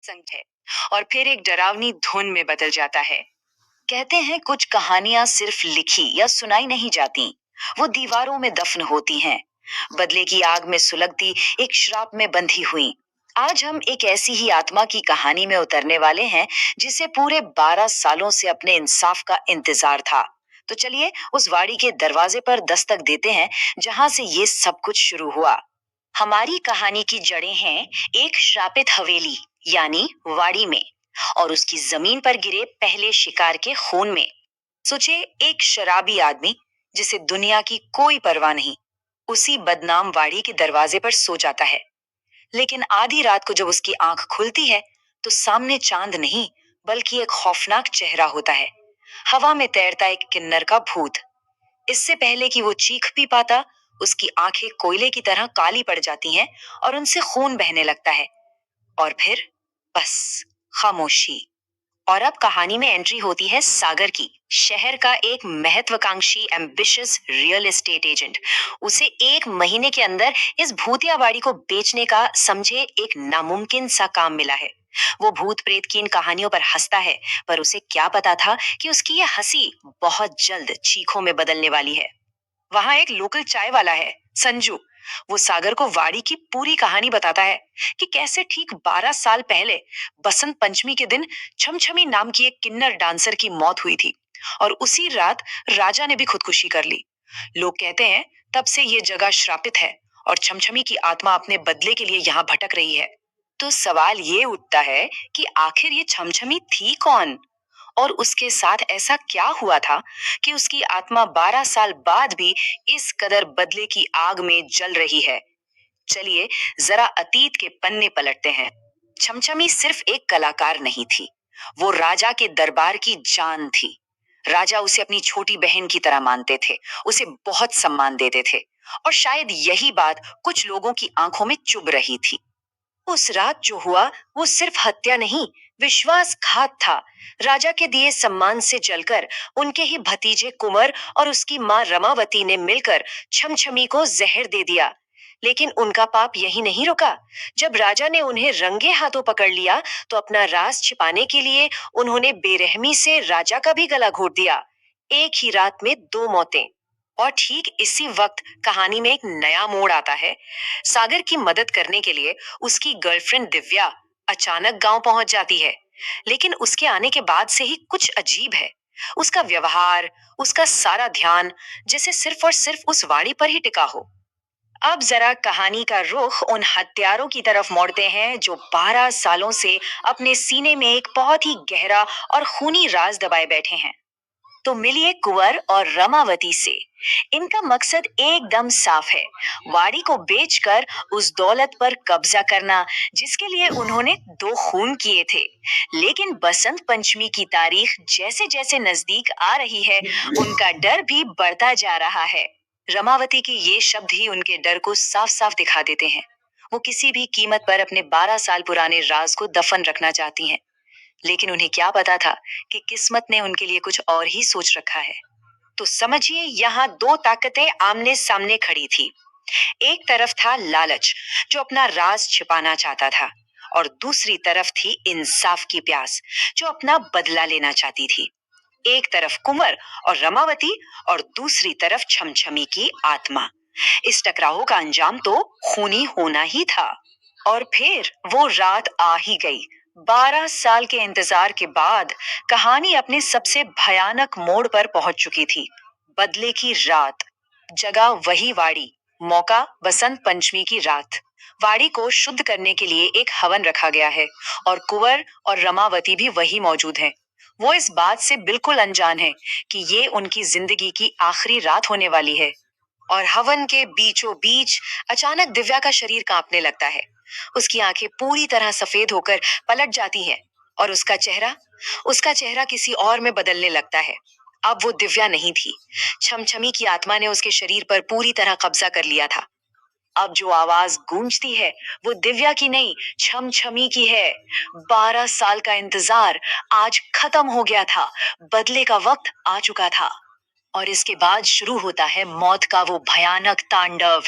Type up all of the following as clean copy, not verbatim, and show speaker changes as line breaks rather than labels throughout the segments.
संग है और फिर एक डरावनी धुन में बदल जाता है। कहते हैं कुछ कहानियां सिर्फ लिखी या सुनाई नहीं जाती, वो दीवारों में दफन होती हैं, बदले की आग में सुलगती, एक श्राप में बंधी हुई। आज हम एक ऐसी ही आत्मा की कहानी में उतरने वाले हैं जिसे पूरे 12 सालों से अपने इंसाफ का इंतजार था। तो चलिए उस वाड़ी के दरवाजे पर दस्तक देते हैं जहां से ये सब कुछ शुरू हुआ। हमारी कहानी की जड़ें हैं एक श्रापित हवेली यानी वाड़ी में, और उसकी जमीन पर गिरे पहले शिकार के खून में। सोचे, एक शराबी आदमी जिसे दुनिया की कोई परवाह नहीं, उसी बदनाम वाड़ी के दरवाजे पर सो जाता है। लेकिन आधी रात को जब उसकी आंख खुलती है तो सामने चांद नहीं बल्कि एक खौफनाक चेहरा होता है, हवा में तैरता एक किन्नर का भूत। इससे पहले कि वो चीख भी पाता, उसकी आंखें कोयले की तरह काली पड़ जाती हैं और उनसे खून बहने लगता है। और फिर बस खामोशी। और अब कहानी में एंट्री होती है सागर की, शहर का एक महत्वाकांक्षी एम्बिशियस रियल एस्टेट एजेंट। उसे 1 महीने के अंदर इस भूतिया बाड़ी को बेचने का समझे एक नामुमकिन सा काम मिला है। वो भूत प्रेत की इन कहानियों पर हंसता है, पर उसे क्या पता था कि उसकी ये हंसी बहुत जल्द चीखों में बदलने वाली है। वहां एक लोकल चाय वाला है, संजू। वो सागर को वाड़ी की पूरी कहानी बताता है कि कैसे ठीक 12 साल पहले बसंत पंचमी के दिन छमछमी नाम की एक किन्नर डांसर की मौत हुई थी, और उसी रात राजा ने भी खुदकुशी कर ली। लोग कहते हैं तब से ये जगह श्रापित है और छमछमी की आत्मा अपने बदले के लिए यहाँ भटक रही है। तो सवाल ये उठता है कि आखिर ये छमछमी थी कौन, और उसके साथ ऐसा क्या हुआ था कि उसकी आत्मा 12 साल बाद भी इस कदर बदले की आग में जल रही है। चलिए जरा अतीत के पन्ने पलटते हैं। छमछमी सिर्फ एक कलाकार नहीं थी, वो राजा के दरबार की जान थी। राजा उसे अपनी छोटी बहन की तरह मानते थे, उसे बहुत सम्मान देते थे, और शायद यही बात कुछ लोगों की आंखों में चुभ रही थी। उस रात जो हुआ वो सिर्फ हत्या नहीं, विश्वासघात था। राजा के दिए सम्मान से जलकर उनके ही भतीजे कुंवर और उसकी मां रमावती ने मिलकर छमछमी को जहर दे दिया। लेकिन उनका पाप यही नहीं रुका। जब राजा ने उन्हें रंगे हाथों पकड़ लिया तो अपना राज छिपाने के लिए उन्होंने बेरहमी से राजा का भी गला घोट दिया। एक ही रात में 2 मौतें। और ठीक इसी वक्त कहानी में एक नया मोड़ आता है। सागर की मदद करने के लिए उसकी गर्लफ्रेंड दिव्या अचानक गांव पहुंच जाती है। लेकिन उसके आने के बाद से ही कुछ अजीब है। उसका व्यवहार, उसका सारा ध्यान जैसे सिर्फ और सिर्फ उस वाड़ी पर ही टिका हो। अब जरा कहानी का रुख उन हत्यारों की तरफ मोड़ते हैं जो 12 सालों से अपने सीने में एक बहुत ही गहरा और खूनी राज दबाए बैठे हैं। तो मिलिए कुंवर और रमावती से। इनका मकसद एकदम साफ है, वाड़ी को बेचकर उस दौलत पर कब्जा करना जिसके लिए उन्होंने 2 खून किए थे। लेकिन बसंत पंचमी की तारीख जैसे जैसे नजदीक आ रही है, उनका डर भी बढ़ता जा रहा है। रमावती के ये शब्द ही उनके डर को साफ साफ दिखा देते हैं। वो किसी भी कीमत पर अपने 12 साल पुराने राज को दफन रखना चाहती हैं। लेकिन उन्हें क्या पता था कि किस्मत ने उनके लिए कुछ और ही सोच रखा है। तो समझिए, यहाँ 2 ताकतें आमने सामने खड़ी थी। एक तरफ था लालच, जो अपना राज छिपाना चाहता था, और दूसरी तरफ थी इंसाफ की प्यास, जो अपना बदला लेना चाहती थी। एक तरफ कुंवर और रमावती, और दूसरी तरफ छमछमी की आत्मा। इस टकराव का अंजाम तो खूनी होना ही था। और फिर वो रात आ ही गई। 12 साल के इंतजार के बाद कहानी अपने सबसे भयानक मोड़ पर पहुंच चुकी थी। बदले की रात, जगह वही वाड़ी, मौका बसंत पंचमी की रात। वाड़ी को शुद्ध करने के लिए एक हवन रखा गया है, और कुंवर और रमावती भी वही मौजूद हैं। वो इस बात से बिल्कुल अनजान है कि ये उनकी जिंदगी की आखिरी रात होने वाली है। और हवन के बीचों बीच अचानक दिव्या का शरीर कांपने लगता है। उसकी आंखें पूरी तरह सफेद होकर पलट जाती हैं, और उसका चेहरा किसी और में बदलने लगता है। अब वो दिव्या नहीं थी। छमछमी की आत्मा ने उसके शरीर पर पूरी तरह कब्जा कर लिया था। अब जो आवाज गूंजती है वो दिव्या की नहीं, छमछमी की है। 12 साल का इंतजार आज खत्म हो गया था, बदले का वक्त आ चुका था। और इसके बाद शुरू होता है मौत का वो भयानक तांडव।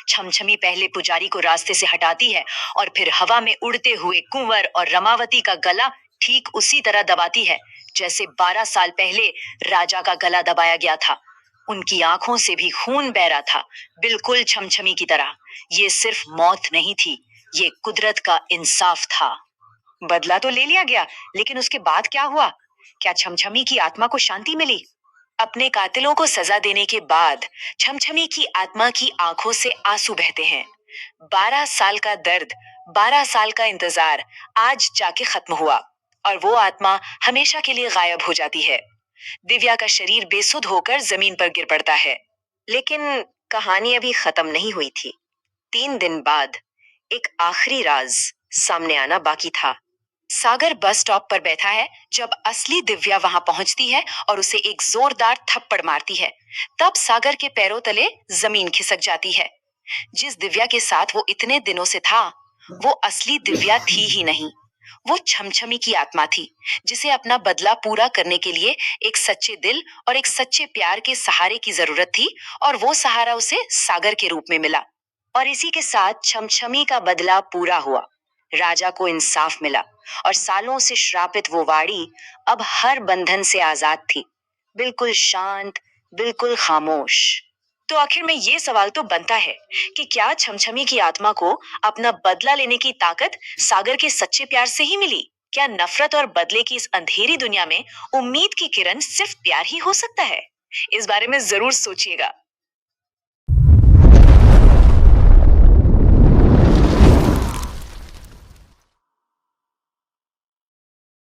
छमछमी पहले पुजारी को रास्ते से हटाती है और फिर हवा में उड़ते हुए कुंवर और रमावती का गला ठीक उसी तरह दबाती है जैसे 12 साल पहले राजा का गला दबाया गया था। उनकी आंखों से भी खून बह रहा था, बिल्कुल छमछमी की तरह। ये सिर्फ मौत नहीं थी, ये कुदरत का इंसाफ था। बदला तो ले लिया गया, लेकिन उसके बाद क्या हुआ? क्या छमछमी की आत्मा को शांति मिली? अपने कातिलों को सजा देने के बाद छमछमी की आत्मा की आंखों से आंसू बहते हैं। 12 साल का दर्द, 12 साल का इंतजार आज जाके खत्म हुआ और वो आत्मा हमेशा के लिए गायब हो जाती है। दिव्या का शरीर बेसुध होकर जमीन पर गिर पड़ता है। लेकिन कहानी अभी खत्म नहीं हुई थी। 3 दिन बाद एक आखिरी राज सामने आना बाकी था। सागर बस स्टॉप पर बैठा है जब असली दिव्या वहां पहुंचती है और उसे एक जोरदार थप्पड़ मारती है। तब सागर के पैरों तले जमीन खिसक जाती है। जिस दिव्या के साथ वो इतने दिनों से था, वो असली दिव्या थी ही नहीं। वो छमछमी की आत्मा थी, जिसे अपना बदला पूरा करने के लिए एक सच्चे दिल और एक सच्चे प्यार के सहारे की जरूरत थी, और वो सहारा उसे सागर के रूप में मिला। और इसी के साथ छमछमी का बदला पूरा हुआ। राजा को इंसाफ मिला और सालों से श्रापित वो वाड़ी अब हर बंधन से आजाद थी, बिल्कुल शांत, बिल्कुल खामोश। तो आखिर में ये सवाल तो बनता है कि क्या छमछमी की आत्मा को अपना बदला लेने की ताकत सागर के सच्चे प्यार से ही मिली? क्या नफरत और बदले की इस अंधेरी दुनिया में उम्मीद की किरण सिर्फ प्यार ही हो सकता है? इस बारे में जरूर सोचिएगा।